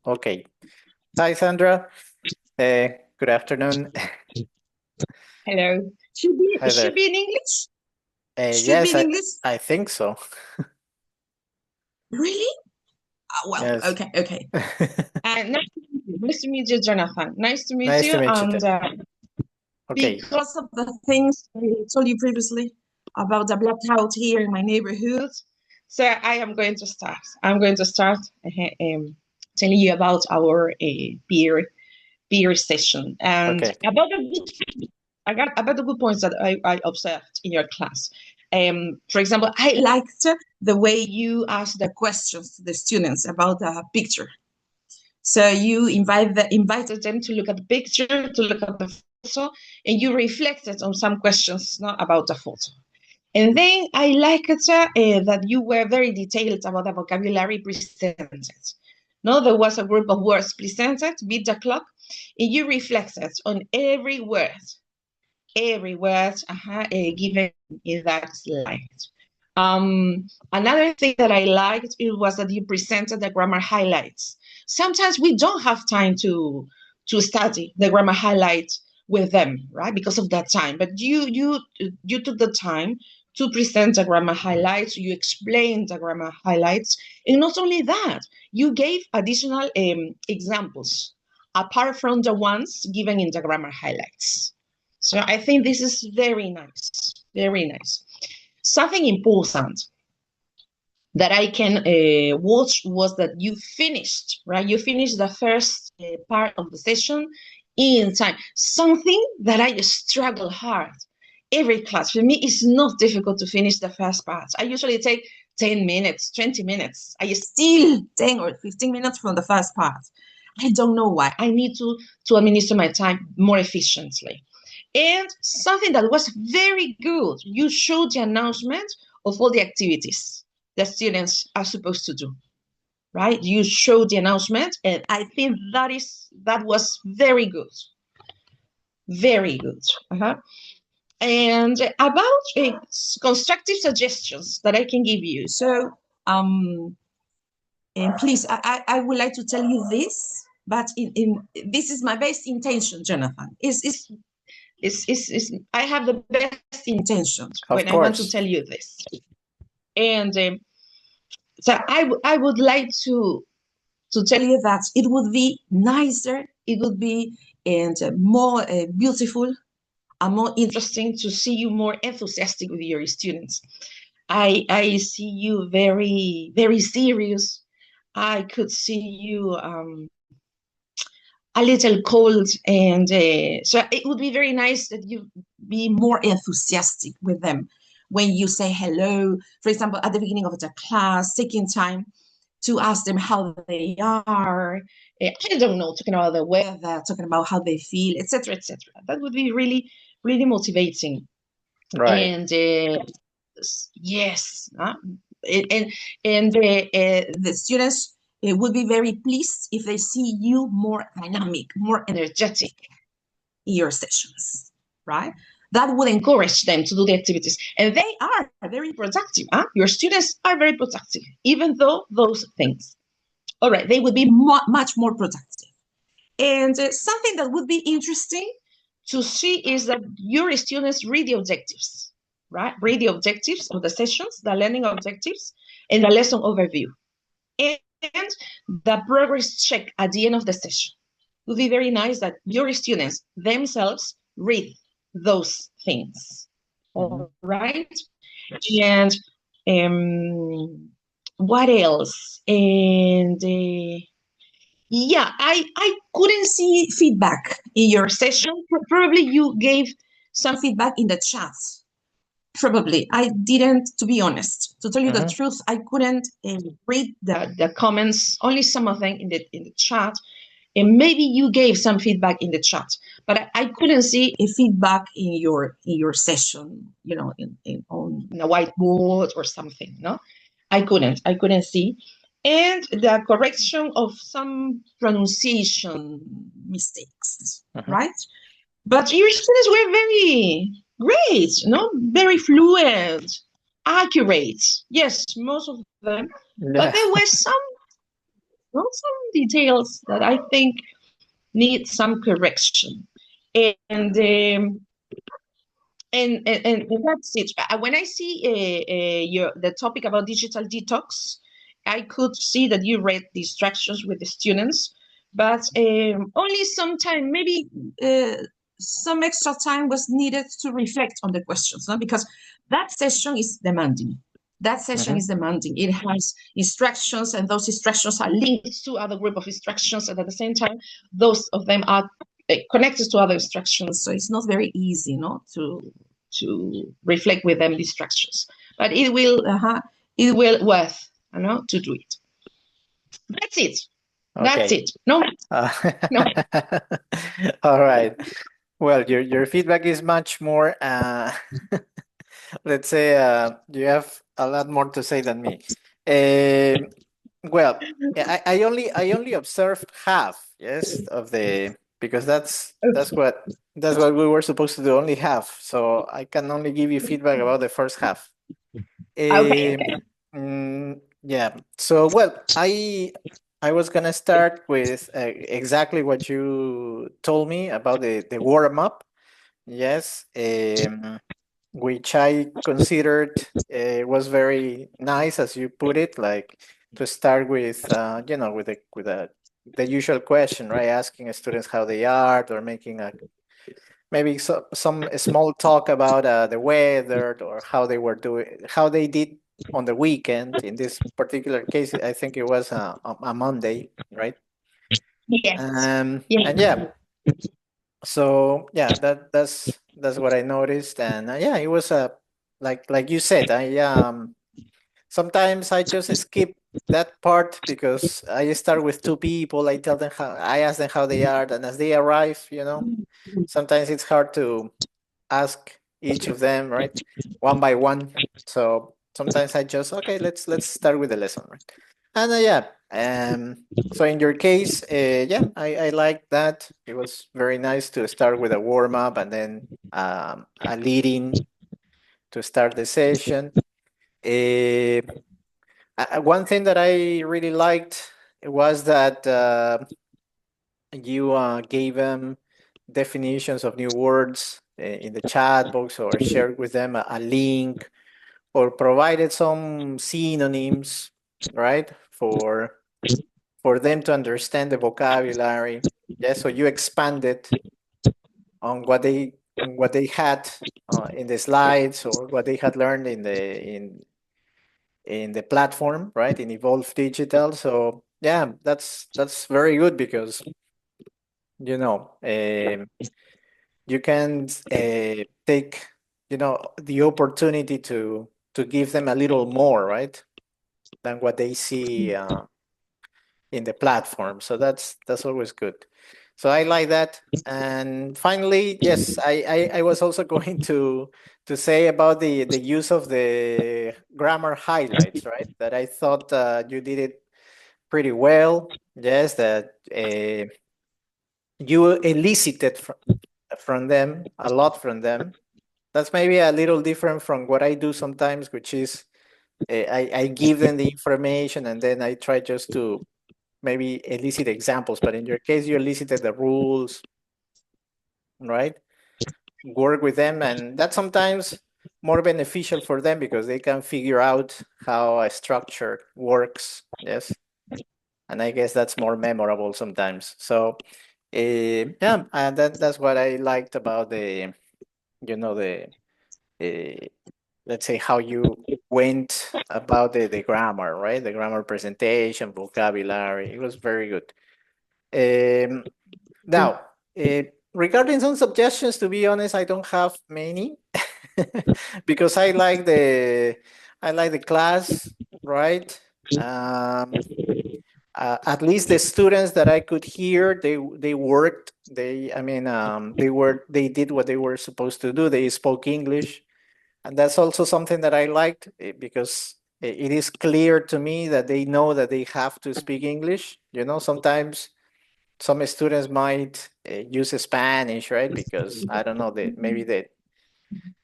Okay. Hi, Sandra. Good afternoon. Hello. Hi Should there. be in English? Should be Yes, in English? I think so. Really? Well, Yes. okay. Nice to meet you. Nice to meet you, Jonathan. Nice to meet Nice you. to meet you too. And Okay. because of the things I told you previously about the blackout here in my neighborhood, so I am going to start. I'm going to start telling you about our peer session and Okay. about the good. I got about the good points that I observed in your class. For example, I liked the way you asked the questions to the students about the picture. So you invited them to look at the picture, to look at the photo, and you reflected on some questions not about the photo. And then I liked that you were very detailed about the vocabulary presented. No, there was a group of words presented, beat the clock, and you reflected on every word given in that slide. Another thing that I liked it was that you presented the grammar highlights. Sometimes we don't have time to study the grammar highlights with them, right? Because of that time. But you took the time to present the grammar highlights. You explained the grammar highlights, and not only that, you gave additional examples apart from the ones given in the grammar highlights. So I think this is very nice, very nice. Something important that I can watch was that you finished, right? You finished the first part of the session in time. Something that I struggle hard. Every class, for me, it's not difficult to finish the first part. I usually take 10 minutes, 20 minutes. I still 10 or 15 minutes from the first part. I don't know why. I need to administer my time more efficiently. And something that was very good, you showed the announcement of all the activities the students are supposed to do, right? You showed the announcement, and I think that was very good, very good. And about constructive suggestions that I can give you. So, and please, I would like to tell you this, but in this is my best intention, Jonathan. I have the best intentions Of when I want to course. tell you this. And so I would like to tell you that it would be nicer, it would be and more beautiful and more interesting to see you more enthusiastic with your students. I see you very, very serious. I could see you a little cold, and so it would be very nice that you be more enthusiastic with them when you say hello, for example, at the beginning of the class, taking time to ask them how they are. I don't know, talking about the weather, talking about how they feel, etc., etc. That would be really, really motivating. Right. And yes, and the students would be very pleased if they see you more dynamic, more energetic in your sessions, right? That would encourage them to do the activities. And they are very productive. Your students are very productive, even though those things. All right, they would be much more productive. And something that would be interesting to see is that your students read the objectives, right? Read the objectives of the sessions, the learning objectives, and the lesson overview. And the progress check at the end of the session. It would be very nice that your students themselves read those things. All right. And what else? And yeah, I couldn't see feedback in your session. Probably you gave some feedback in the chat. Probably I didn't, to be honest. To tell you the truth, I couldn't read the comments. Only some of them in the chat. And maybe you gave some feedback in the chat, but I couldn't see a feedback in your session. You know, on a whiteboard or something. No, I couldn't see. And the correction of some pronunciation mistakes, right? But your students were very great, very fluent, accurate. Yes, most of them. Yeah. But there were some some details that I think need some correction. And and that's it. When I see the topic about digital detox, I could see that you read distractions with the students, but only some time, maybe some extra time was needed to reflect on the questions, no? Because that session is demanding. That session is demanding. It has instructions, and those instructions are linked to other group of instructions, and at the same time, those of them are connected to other instructions. So it's not very easy, no, to reflect with them instructions. But it will worth, to do it. That's it. That's Okay. it. No, no. All right. Well, your feedback is much more, let's say, you have a lot more to say than me. Well, I only observed half, yes, of the, because that's what we were supposed to do, only half. So I can only give you feedback about the first half. Okay, Um, okay. yeah. So, well, I was gonna start with exactly what you told me about the warm up. Yes, which I considered was very nice, as you put it, like to start with, with the usual question, right? Asking students how they are, or making a maybe some small talk about the weather, or how they were doing, how they did on the weekend. In this particular case, I think it was a Monday, right? Yes. And Yeah. yeah, so yeah, that's what I noticed. And yeah, it was like you said, I sometimes I just skip that part, because I start with two people. I ask them how they are, and as they arrive, sometimes it's hard to ask each of them, right, one by one. So sometimes I just, okay, let's start with the lesson, right? And yeah, so in your case, yeah, I like that. It was very nice to start with a warm up, and then a leading to start the session. Uh, One thing that I really liked was that you gave them definitions of new words in the chat box, or shared with them a link, or provided some synonyms, right, for them to understand the vocabulary. Yeah, so you expanded on what they had in the slides, or what they had learned in the platform, right, in Evolve Digital. So yeah, that's very good, because you can take the opportunity to give them a little more, right, than what they see in the platform. So that's always good. So I like that. And finally, yes, I was also going to say about the use of the grammar highlights, right? That I thought you did it pretty well. Yes, that you elicited from them a lot from them. That's maybe a little different from what I do sometimes, which is I give them the information, and then I try just to maybe elicit examples. But in your case, you elicited the rules, right? Work with them, and that's sometimes more beneficial for them, because they can figure out how a structure works. Yes, and I guess that's more memorable sometimes. So yeah, and that's what I liked about the let's say, how you went about the grammar, right? The grammar presentation, vocabulary. It was very good. Now, regarding some suggestions, to be honest, I don't have many, because I like the class, right? Um, at least the students that I could hear, they worked. They did what they were supposed to do. They spoke English, and that's also something that I liked, because it is clear to me that they know that they have to speak English. Sometimes some students might use Spanish, right? Because I don't know, maybe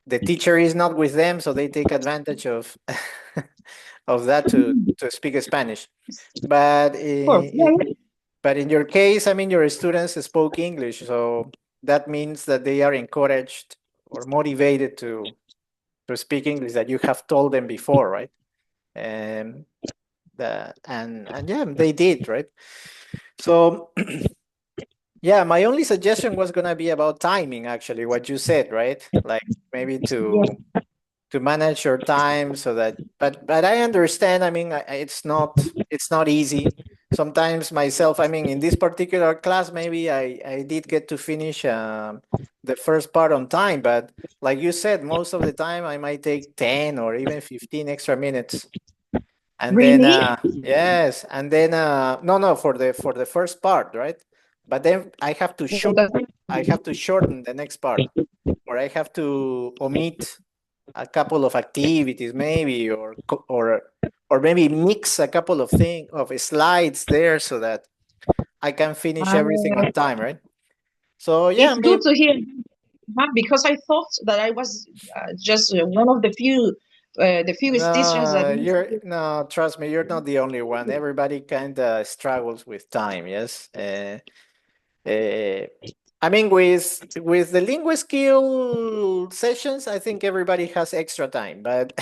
the teacher is not with them, so they take advantage of of that to speak Spanish. But Of course. but in your case, I mean, your students spoke English, so that means that they are encouraged or motivated to speak English that you have told them before, right? And and yeah, they did, right? So yeah, my only suggestion was gonna be about timing, actually, what you said, right? Like maybe to manage your time so that, but I understand. I mean, it's not easy. Sometimes myself, I mean, in this particular class, maybe I did get to finish the first part on time, but like you said, most of the time I might take 10 or even 15 extra minutes. And then Really? yes, and then no, for the first part, right? But then I have to shorten the next part, or I have to omit a couple of activities maybe, or maybe mix a couple of slides there so that I can finish everything on time, right? So yeah, It's good maybe to hear, because I thought that I was just one of the few teachers that. no, no, trust me, you're not the only one. Everybody kind of struggles with time, yes. Uh, I mean, with the lingua skill sessions, I think everybody has extra time, but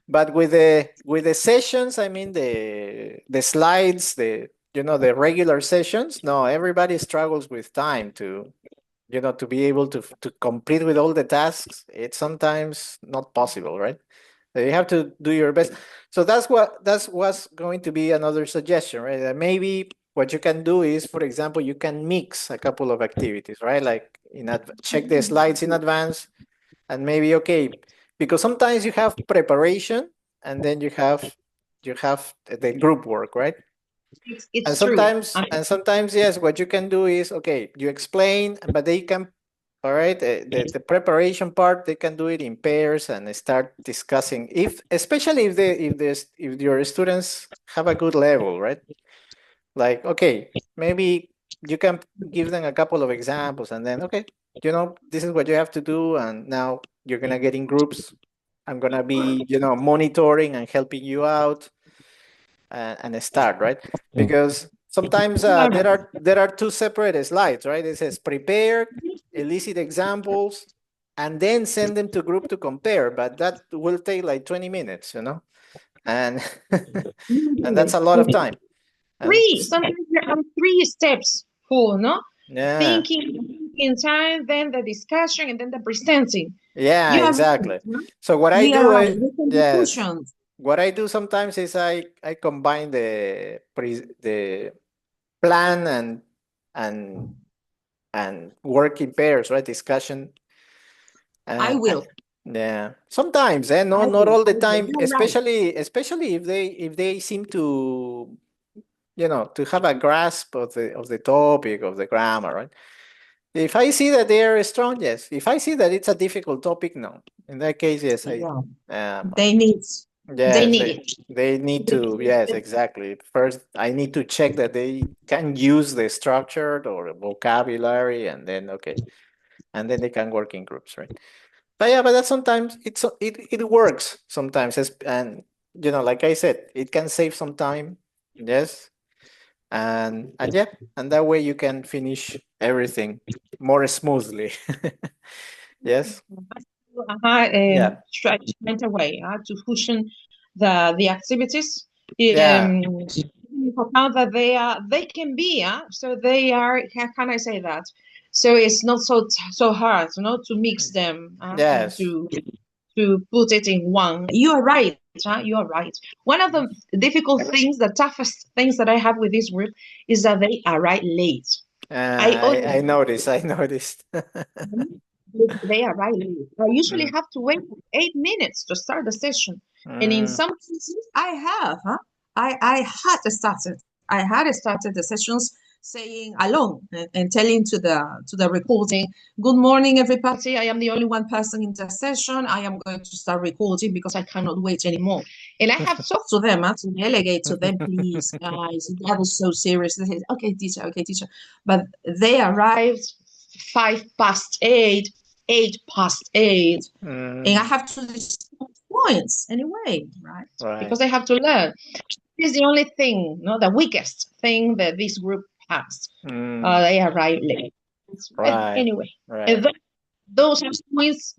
but with the sessions, I mean the slides, the regular sessions. No, everybody struggles with time to be able to complete with all the tasks. It's sometimes not possible, right? So you have to do your best. So that's what's going to be another suggestion, right? That maybe what you can do is, for example, you can mix a couple of activities, right? Like check the slides in advance, and maybe okay, because sometimes you have preparation and then you have the group work, right? It's true. And sometimes yes, what you can do is okay, you explain, but they can, all right, the preparation part, they can do it in pairs and start discussing, if especially if your students have a good level, right? Like okay, maybe you can give them a couple of examples and then okay, this is what you have to do, and now you're gonna get in groups. I'm gonna be monitoring and helping you out, and start, right? Because sometimes You are right. there are two separate slides, right? It says prepare, elicit examples, and then send them to group to compare, but that will take like 20 minutes, and and that's a lot of time. And Sometimes there are three steps for, no? yeah, Thinking time, then the discussion, and then the presenting. yeah, You are right, exactly. no? So what I We are do, right. We can be yes, cushions. what I do sometimes is I combine the plan and and work in pairs, right? Discussion. I Uh, will. yeah, sometimes, no, I not will. all the I will. time. You're right. Especially if they seem to to have a grasp of the topic of the grammar, right? If I see that they are strong, yes. If I see that it's a difficult topic, no. In that case, yes, Yeah. um, They need. They yes, need it. they need to, yes, exactly. First, I need to check that they can use the structured or vocabulary, and then okay, and then they can work in groups, right? But yeah, but that sometimes it works sometimes, and like I said, it can save some time, yes, and yeah, and that way you can finish everything more smoothly. Yes, yeah, Straight away to cushion the activities. yeah, Now that they can be, so they are. How can I say that? So it's not so hard, to mix them and yes, to put it in one. You are right. You are right. One of the difficult things, the toughest things that I have with this group is that they arrive late. I I noticed, I noticed. They arrive late. I usually Mm, have to wait 8 minutes to start the session, and in mm, some cases, I have. I had started the sessions saying alone and telling to the recording, "Good morning, everybody. I am the only one person in the session. I am going to start recording because I cannot wait anymore." And I have talked to them, to delegate to them, please, guys, that is so serious. They say, okay, teacher. But they arrived 5 past 8, 8 past 8, and I mm. have to decide points anyway, right? Right. Because they have to learn. This is the only thing, the weakest thing that this group has. They arrive late. Right. Anyway, Right. and those are points,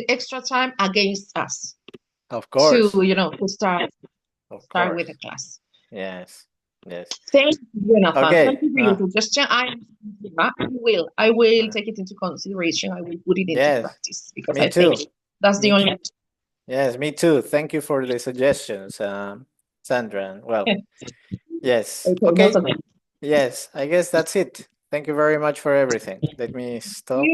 extra time against us. Of course. To start course. with the class. Yes. Yes. Thank you, Jonathan. Okay. Thank you for your suggestion. I will take it into consideration. I will put it into practice because I think that's the only. Yes, me too. Thank you for the suggestions, Sandra. Well, yes. Okay. Yes, I guess that's it. Thank you very much for everything. Let me stop.